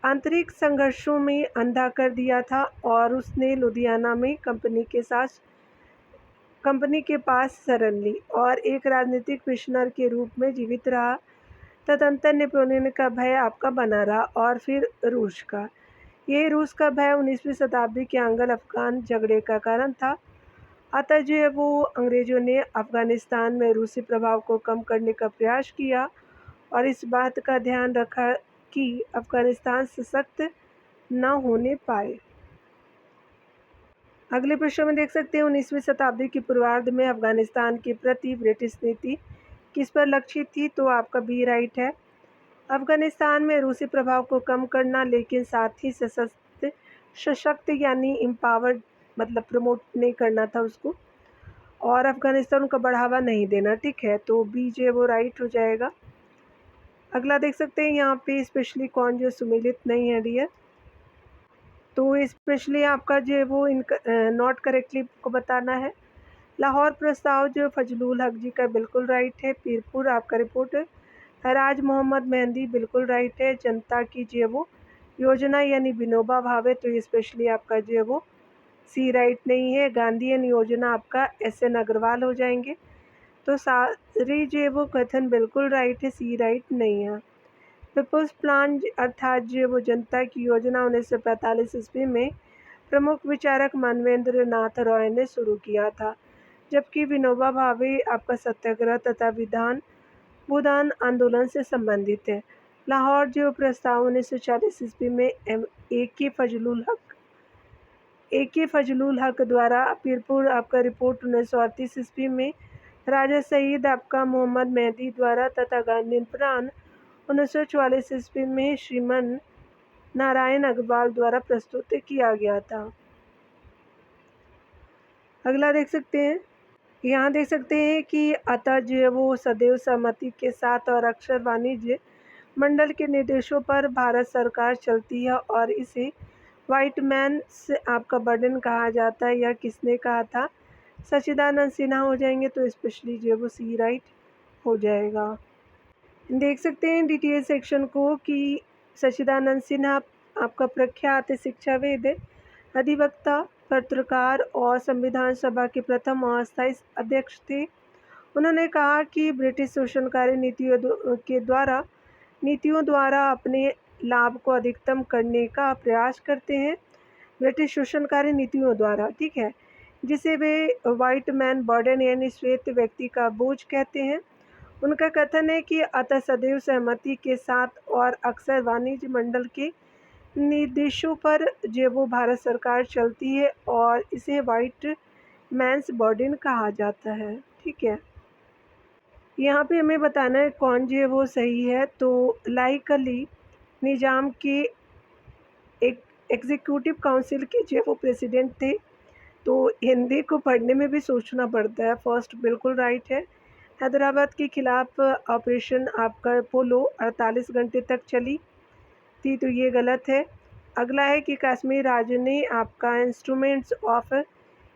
आंतरिक संघर्षों में अंधा कर दिया था, और उसने लुधियाना में कंपनी के पास शरण ली और एक राजनीतिक मिशनर के रूप में जीवित रहा। तदंतर नेपोलियन का भय आपका बना रहा, और फिर रूस का। ये रूस का भय 19वीं शताब्दी के आंग्ल अफगान झगड़े का कारण था। अतः जो है वो अंग्रेज़ों ने अफगानिस्तान में रूसी प्रभाव को कम करने का प्रयास किया, और इस बात का ध्यान रखा कि अफगानिस्तान सशक्त न होने पाए। अगले प्रश्न में देख सकते हैं 19वीं शताब्दी की पूर्वार्ध में अफगानिस्तान के प्रति ब्रिटिश नीति किस पर लक्षित थी? तो आपका बी राइट है। अफगानिस्तान में रूसी प्रभाव को कम करना, लेकिन साथ ही सशक्त यानी एम्पावर्ड मतलब प्रमोट नहीं करना था उसको, और अफगानिस्तान को बढ़ावा नहीं देना। ठीक है, तो बी जो है वो राइट हो जाएगा। अगला देख सकते हैं यहाँ पे स्पेशली कौन जो सुमेलित नहीं है डियर, तो स्पेशली आपका जो है वो नॉट करेक्टली को बताना है। लाहौर प्रस्ताव जो फजलुल हक जी का बिल्कुल राइट है। पीरपुर आपका रिपोर्ट राज मोहम्मद मेहंदी बिल्कुल राइट है। जनता की जो है वो योजना यानी विनोबा भावे, तो ये स्पेशली आपका जो है वो सी राइट नहीं है। गांधीयन योजना आपका SN अग्रवाल हो जाएंगे। तो सारी जो है वो कथन बिल्कुल राइट है, सी राइट नहीं है। पीपल्स प्लान अर्थात जो है वो जनता की योजना 1945 ईस्वी में प्रमुख विचारक मानवेंद्र नाथ रॉय ने शुरू किया था, जबकि विनोबा भावे आपका सत्याग्रह तथा विधान भूदान आंदोलन से संबंधित है। लाहौर जो प्रस्ताव 1940 ईस्वी में ए के फजलुल हक द्वारा, पीरपुर आपका रिपोर्ट 1938 ईस्वी में राजा सईद आपका मोहम्मद मेहदी द्वारा तथा गांधी प्राण 1944 ईस्वी में श्रीमन नारायण अग्रवाल द्वारा प्रस्तुत किया गया था। अगला देख सकते हैं, यहाँ देख सकते हैं कि अतः जो है वो सदैव सहमति के साथ और अक्षर वाणिज्य मंडल के निर्देशों पर भारत सरकार चलती है और इसे वाइट मैन से आपका बर्डन कहा जाता है। यह किसने कहा था? सच्चिदानंद सिन्हा हो जाएंगे। तो स्पेशली जो है वो सी राइट हो जाएगा। देख सकते हैं डिटेल सेक्शन को कि सच्चिदानंद सिन्हा आपका प्रख्यात शिक्षाविद, अधिवक्ता, पत्रकार और संविधान सभा के प्रथम अस्थायी अध्यक्ष थे। उन्होंने कहा कि ब्रिटिश शोषणकारी नीतियों द्वारा अपने लाभ को अधिकतम करने का प्रयास करते हैं। ब्रिटिश शोषणकारी नीतियों द्वारा, ठीक है, जिसे वे वाइट मैन बर्डन यानी श्वेत व्यक्ति का बोझ कहते हैं। उनका कथन है कि अतः सदैव सहमति के साथ और अक्सर वाणिज्य मंडल के निर्देशों पर जो वो भारत सरकार चलती है और इसे वाइट मैन्स बर्डन कहा जाता है। ठीक है, यहाँ पे हमें बताना है कौन जो है वो सही है। तो लाइक अली निज़ाम के एक एग्जीक्यूटिव काउंसिल के जो वो प्रेसिडेंट थे। तो हिंदी को पढ़ने में भी सोचना पड़ता है। फर्स्ट बिल्कुल राइट है। हैदराबाद के खिलाफ ऑपरेशन आपका पोलो 48 घंटे तक चली थी, तो ये गलत है। अगला है कि कश्मीर राज्य ने आपका इंस्ट्रूमेंट्स ऑफ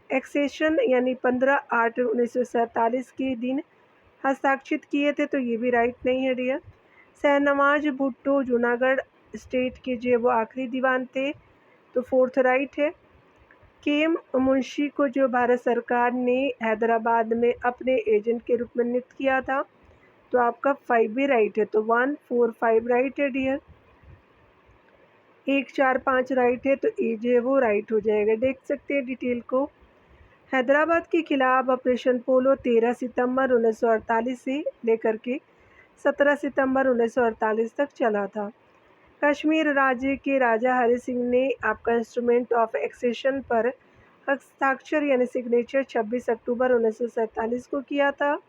एक्सेशन यानी 15/8/1947 के दिन हस्ताक्षरित किए थे, तो ये भी राइट नहीं है डियर। शहनवाज भुट्टो जूनागढ़ स्टेट के जो वो आखिरी दीवान थे, तो फोर्थ राइट है। केएम मुंशी को जो भारत सरकार ने हैदराबाद में अपने एजेंट के रूप में नियुक्त किया था, तो आपका 5 भी राइट है। तो 1 4 5 राइट है डियर। 1 4 5 राइट है, तो ए जो है वो राइट हो जाएगा। देख सकते हैं डिटेल को। हैदराबाद के खिलाफ ऑपरेशन पोलो 13 सितंबर 1948 से लेकर के 17 सितंबर 1948 तक चला था। कश्मीर राज्य के राजा हरि सिंह ने आपका इंस्ट्रूमेंट ऑफ एक्सेशन पर हस्ताक्षर यानी सिग्नेचर 26 अक्टूबर 1947 को किया था।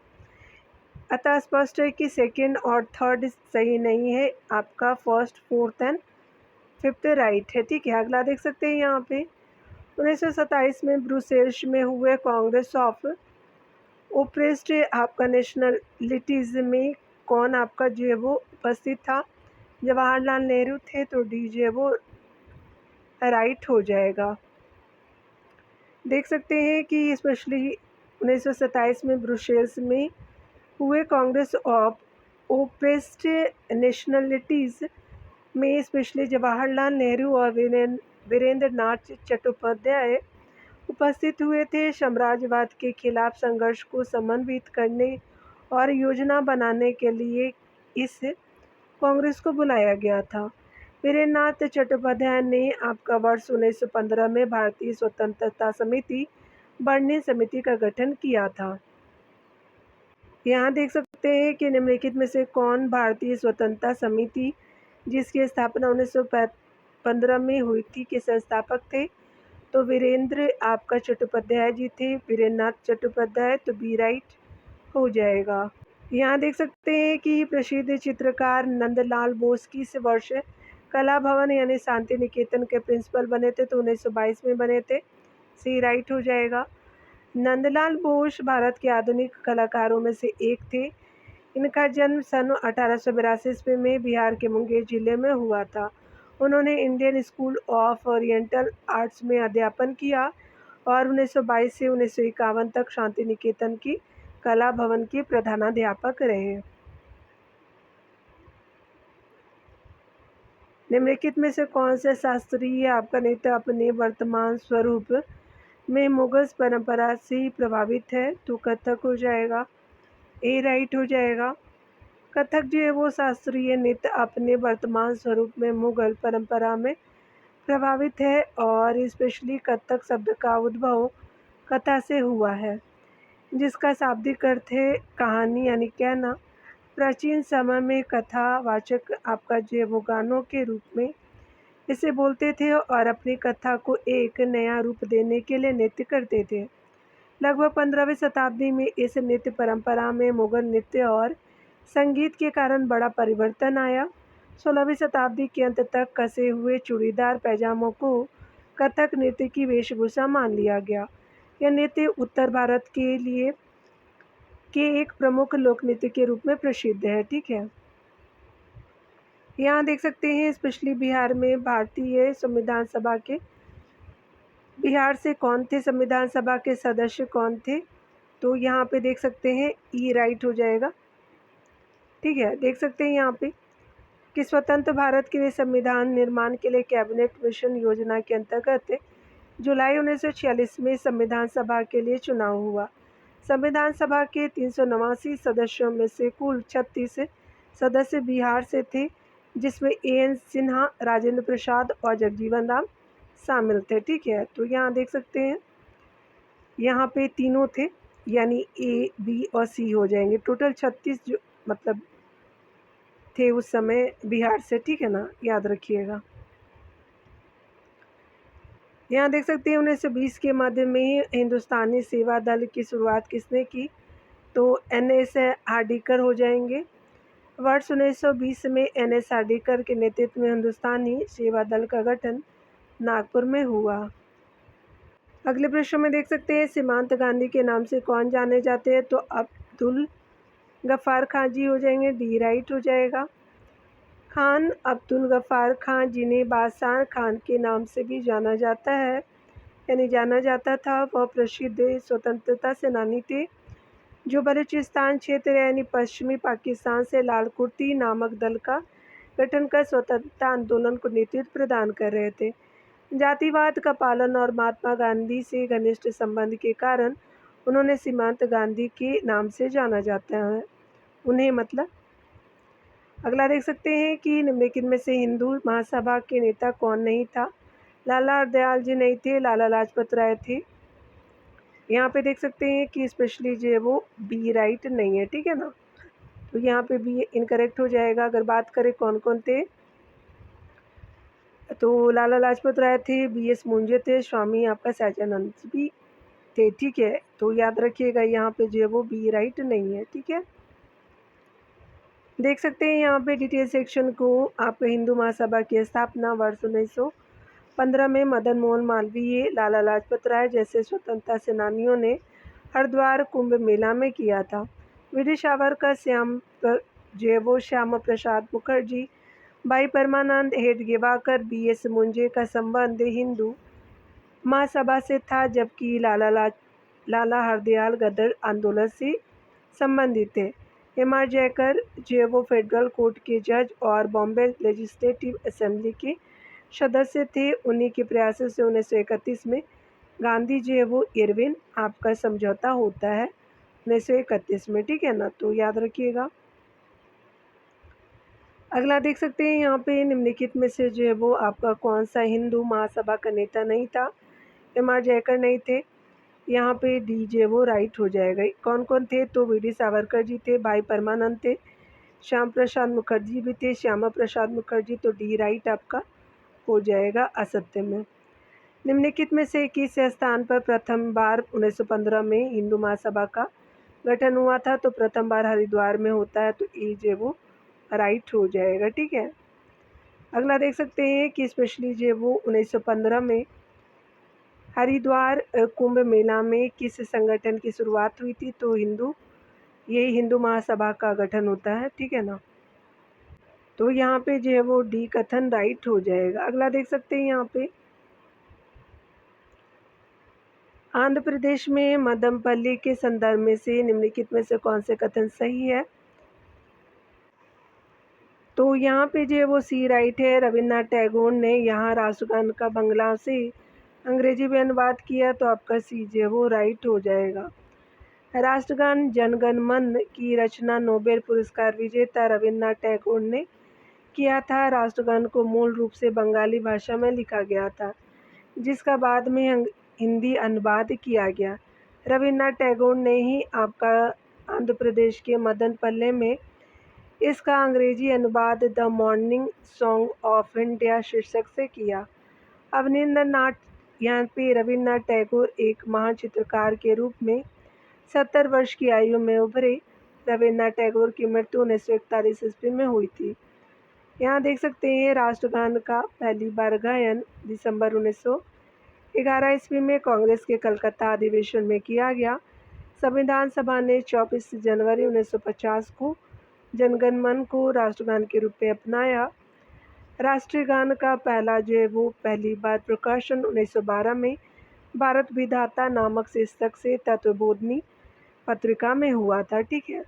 अतः स्पष्ट है कि सेकंड और थर्ड सही नहीं है, आपका first, fourth and fifth right है। ठीक है, अगला देख सकते हैं यहाँ पे 1927 में ब्रुसेल्स में हुए कांग्रेस ऑफ ओप्रेस्ड आपका नेशनलिटीज़ में कौन आपका जो है वो उपस्थित था? जवाहरलाल नेहरू थे, तो डी जो है वो राइट हो जाएगा। देख सकते हैं कि स्पेशली 1927 में ब्रुसेल्स में हुए कांग्रेस ऑफ ओप्रेस्ड नेशनलिटीज़ में स्पेशली जवाहरलाल नेहरू और वीरेंद्र नाथ चट्टोपाध्याय उपस्थित हुए थे। साम्राज्यवाद के खिलाफ संघर्ष को समन्वित करने और योजना बनाने के लिए इस कांग्रेस को बुलाया गया था। वीरेंद्र नाथ चट्टोपाध्याय ने आपका वर्ष 1915 में भारतीय स्वतंत्रता समिति बढ़ने समिति का गठन किया था। यहाँ देख सकते हैं कि निम्नलिखित में से कौन भारतीय स्वतंत्रता समिति जिसकी स्थापना 1915 में हुई थी के संस्थापक थे? तो वीरेंद्र आपका चट्टोपाध्याय जी थे, वीरेंद्र नाथ चट्टोपाध्याय, तो बी राइट हो जाएगा। यहाँ देख सकते हैं कि प्रसिद्ध चित्रकार नंदलाल बोस किस वर्ष कला भवन यानी शांति निकेतन के प्रिंसिपल बने थे? तो 1922 में बने थे, सी राइट हो जाएगा। नंदलाल बोस भारत के आधुनिक कलाकारों में से एक थे। इनका जन्म सन 1882 ईस्वी में बिहार के मुंगेर जिले में हुआ था। उन्होंने Indian school of oriental arts में अध्यापन किया और 1922 से 1951 तक शांति निकेतन की कला भवन के प्रधानाध्यापक रहे। निम्नलिखित में से कौन सा शास्त्रीय आपका नृत्य अपने वर्तमान स्वरूप में मुगल परंपरा से प्रभावित है? तो कथक हो जाएगा, ए राइट हो जाएगा। कथक जो है वो शास्त्रीय नृत्य अपने वर्तमान स्वरूप में मुगल परंपरा में प्रभावित है और स्पेशली कथक शब्द का उद्भव कथा से हुआ है, जिसका शाब्दिक अर्थ है कहानी यानी कहना। प्राचीन समय में कथावाचक आपका जो है वो गानों के रूप में इसे बोलते थे और अपनी कथा को एक नया रूप देने के लिए नृत्य करते थे। लगभग 15वीं शताब्दी में इस नृत्य परंपरा में मुगल नृत्य और संगीत के कारण बड़ा परिवर्तन आया। 16वीं शताब्दी के अंत तक कसे हुए चूड़ीदार पैजामों को कथक नृत्य की वेशभूषा मान लिया गया। यह नृत्य उत्तर भारत के लिए एक प्रमुख लोक नृत्य के रूप में प्रसिद्ध है। ठीक है, यहाँ देख सकते हैं स्पेशली बिहार में भारतीय संविधान सभा के, बिहार से कौन थे संविधान सभा के सदस्य कौन थे? तो यहाँ पे देख सकते हैं ई राइट हो जाएगा। ठीक है, देख सकते हैं यहाँ पे कि स्वतंत्र भारत के लिए संविधान निर्माण के लिए कैबिनेट मिशन योजना के अंतर्गत जुलाई 1946 में संविधान सभा के लिए चुनाव हुआ। संविधान सभा के 389 सदस्यों में से कुल 36 सदस्य बिहार से थे, जिसमें एन सिन्हा, राजेंद्र प्रसाद और जगजीवन राम शामिल थे। ठीक है, तो यहाँ देख सकते हैं यहाँ पे तीनों थे, यानी ए, बी और सी हो जाएंगे। टोटल 36 जो मतलब थे उस समय बिहार से। ठीक है ना, याद रखिएगा। यहाँ देख सकते हैं 1920 के मध्य में हिंदुस्तानी सेवा दल की शुरुआत किसने की? तो एन.एस. हार्डिकर हो जाएंगे। वर्ष 1920 में एन.एस. हार्डिकर के नेतृत्व में हिंदुस्तानी सेवा दल का गठन नागपुर में हुआ। अगले प्रश्न में देख सकते हैं सीमांत गांधी के नाम से कौन जाने जाते हैं? तो अब्दुल गफ्फार खान जी हो जाएंगे, डी राइट हो जाएगा। खान अब्दुल गफ्फार खान, जिन्हें बादशाह खान के नाम से भी जाना जाता है यानी जाना जाता था, वह प्रसिद्ध स्वतंत्रता सेनानी थे जो बलूचिस्तान क्षेत्र यानी पश्चिमी पाकिस्तान से लाल कुर्ती नामक दल का गठन कर स्वतंत्रता आंदोलन को नेतृत्व प्रदान कर रहे थे। जातिवाद का पालन और महात्मा गांधी से घनिष्ठ संबंध के कारण उन्होंने सीमांत गांधी के नाम से जाना जाता है उन्हें। मतलब अगला देख सकते हैं कि निम्नलिखित में से हिंदू महासभा के नेता कौन नहीं था? लाला हरदयाल जी नहीं थे, लाला लाजपत राय थे। यहाँ पे देख सकते हैं कि स्पेशली जो है वो बी राइट नहीं है। ठीक है ना, तो यहाँ पे बी इनकरेक्ट हो जाएगा। अगर बात करें कौन कौन थे, तो लाला लाजपत राय थे, बी.एस. मुंजे थे, स्वामी आपका सहजानंद भी थे। ठीक है, तो याद रखिएगा यहाँ पे जो है वो बी राइट नहीं है। ठीक है, देख सकते हैं यहाँ पे डिटेल सेक्शन को। आपका हिंदू महासभा की स्थापना वर्ष 1915 में मदन मोहन मालवीय, लाला लाजपत राय जैसे स्वतंत्रता सेनानियों ने हरिद्वार कुंभ मेला में किया था। वीर सावरकर, श्यामा प्रसाद मुखर्जी, भाई परमानंद, हेडगेवार, बी.एस. मुंजे का संबंध हिंदू महासभा से था, जबकि लाला हरदयाल गदर आंदोलन से संबंधित थे। एम.आर. जयकर जो है वो फेडरल कोर्ट के जज और बॉम्बे लेजिस्लेटिव असेंबली के सदस्य थे। उन्हीं के प्रयासों से 1931 में गांधी जो है वो इरविन आपका समझौता होता है 1931 में। ठीक है ना, तो याद रखिएगा। अगला देख सकते हैं यहाँ पे निम्नलिखित में से जो है वो आपका कौन सा हिंदू महासभा का नेता नहीं था? एम.आर. जयकर नहीं थे, यहाँ पे डी जे वो राइट हो जाएगा। कौन कौन थे? तो वीर सावरकर जी थे, भाई परमानंद थे, श्याम प्रसाद मुखर्जी भी थे, श्यामा प्रसाद मुखर्जी, तो डी राइट आपका हो जाएगा असत्य में। निम्नलिखित में से किस स्थान पर प्रथम बार 1915 में हिंदू महासभा का गठन हुआ था? तो प्रथम बार हरिद्वार में होता है, तो ए जो वो राइट हो जाएगा। ठीक है, अगला देख सकते हैं कि स्पेशली जो वो 1915 में हरिद्वार कुंभ मेला में किस संगठन की शुरुआत हुई थी? तो यही हिंदू महासभा का गठन होता है। ठीक है ना, तो यहाँ पे जो है वो डी कथन राइट हो जाएगा। अगला देख सकते हैं यहाँ पे आंध्र प्रदेश में मदमपल्ली के संदर्भ में से निम्नलिखित में से कौन से कथन सही है? तो यहाँ पे जो है वो सी राइट है। रविन्द्रनाथ टैगोर ने यहाँ राष्ट्रगान का बंगला से अंग्रेजी में अनुवाद किया, तो आपका सी जो है वो राइट हो जाएगा। राष्ट्रगान जनगण मन की रचना नोबेल पुरस्कार विजेता रविन्द्रनाथ टैगोर ने किया था। राष्ट्रगान को मूल रूप से बंगाली भाषा में लिखा गया था, जिसका बाद में हिंदी अनुवाद किया गया। रविन्द्रनाथ टैगोर ने ही आपका आंध्र प्रदेश के मदनपल्ले में इसका अंग्रेजी अनुवाद the morning song of India शीर्षक से किया। अवनींद्रनाथ यहाँ पे रविन्द्रनाथ टैगोर एक महान चित्रकार के रूप में 70 वर्ष की आयु में उभरे। रविन्द्रनाथ टैगोर की मृत्यु 1941 ईस्वी में हुई थी। यहाँ देख सकते हैं राष्ट्रगान का पहली बार गायन दिसंबर 1911 ईस्वी में कांग्रेस के कलकत्ता अधिवेशन में किया गया। संविधान सभा ने 24 जनवरी 1950 को जनगण मन को राष्ट्रगान के रूप में अपनाया। राष्ट्रीय गान का पहला जो है वो पहली बार प्रकाशन 1912 में भारत विधाता नामक शीर्षक से तत्वबोधिनी पत्रिका में हुआ था। ठीक है।